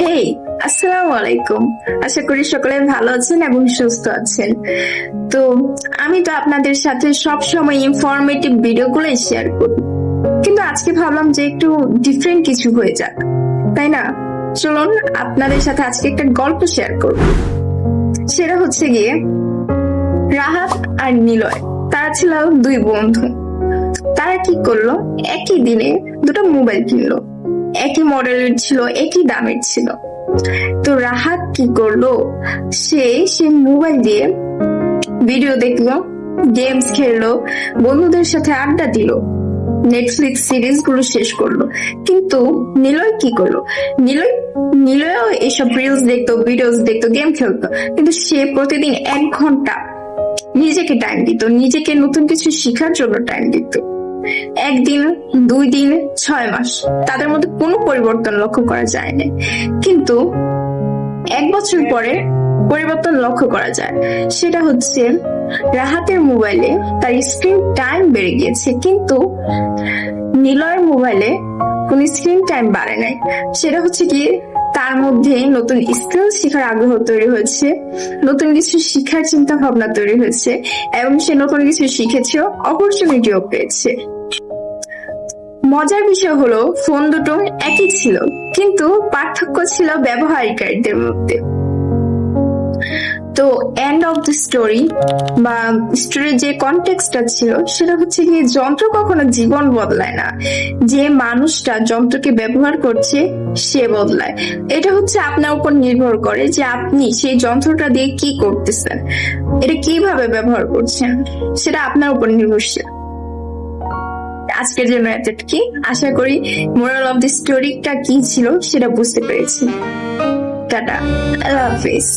হেই, আসসালামু আলাইকুম। আশা করি সকলে ভালো আছেন এবং সুস্থ আছেন। তো আমি তো আপনাদের সাথে সব সময় ইনফরমেটিভ ভিডিওগুলোই শেয়ার করি, কিন্তু আজকে ভাবলাম যে একটু ডিফারেন্ট কিছু হয়ে যাক, তাই না? চলুন আপনাদের সাথে আজকে একটা গল্প শেয়ার করব। সেটা হচ্ছে গিয়ে রাহাত আর নিলয়, তারা ছিল দুই বন্ধু। তারা কি করলো, একই দিনে দুটো মোবাইল কিনলো। একই মডেলের ছিল, একই দামের ছিল। তো রাহাত কি করলো, সে মোবাইল দিয়ে ভিডিও দেখলো, গেমস খেললো, বন্ধুদের সাথে আড্ডা দিল, নেটফ্লিক্স সিরিজ গুলো শেষ করলো। কিন্তু নিলয় কি করলো, নিলয়ও এসব রিলস দেখতো, ভিডিওস দেখতো, গেম খেলতো, কিন্তু সে প্রতিদিন 1 ঘন্টা নিজেকে টাইম দিত, নিজেকে নতুন কিছু শেখার জন্য টাইম দিত। 1 দিন, 2 দিন, 6 মাস, তাদের মধ্যে কোনো পরিবর্তন লক্ষ্য করা যায় না। কিন্তু 1 বছর পরে পরিবর্তন লক্ষ্য করা যায়। সেটা হচ্ছে রাহাতের মোবাইলে তার স্ক্রিন টাইম বেড়ে গিয়েছে, কিন্তু নিলয়ের মোবাইলে কোন স্ক্রিন টাইম বাড়ে নাই। সেটা হচ্ছে কি, তার মধ্যে নতুন স্কিল শেখার আগ্রহ তৈরি হয়েছে, নতুন কিছু শিখার চিন্তা ভাবনা তৈরি হয়েছে, এবং সে নতুন কিছু শিখেছে, অপরচুনিটিও পেয়েছে। মজার বিষয় হলো, ফোন দুটো একই ছিল, কিন্তু পার্থক্য ছিল ব্যবহারকারীদের মধ্যে। তো এন্ড অফ দ্য স্টোরি বা স্টোরির যে কনটেক্সটটা ছিল, সেটা হচ্ছে কি, যন্ত্র কখনো জীবন বদলায় না, যে মানুষটা যন্ত্রকে ব্যবহার করছে সে বদলায়। এটা হচ্ছে আপনার উপর নির্ভর করে যে আপনি সেই যন্ত্রটা দিয়ে কি করতেছেন, এটা কিভাবে ব্যবহার করছেন, সেটা আপনার উপর নির্ভরশীল। আজকের জন্য এতটুকুই। আশা করি মোরাল অফ দি স্টোরিটা কি ছিল সেটা বুঝতে পেরেছি। টাটা, আল্লাহ হাফিজ।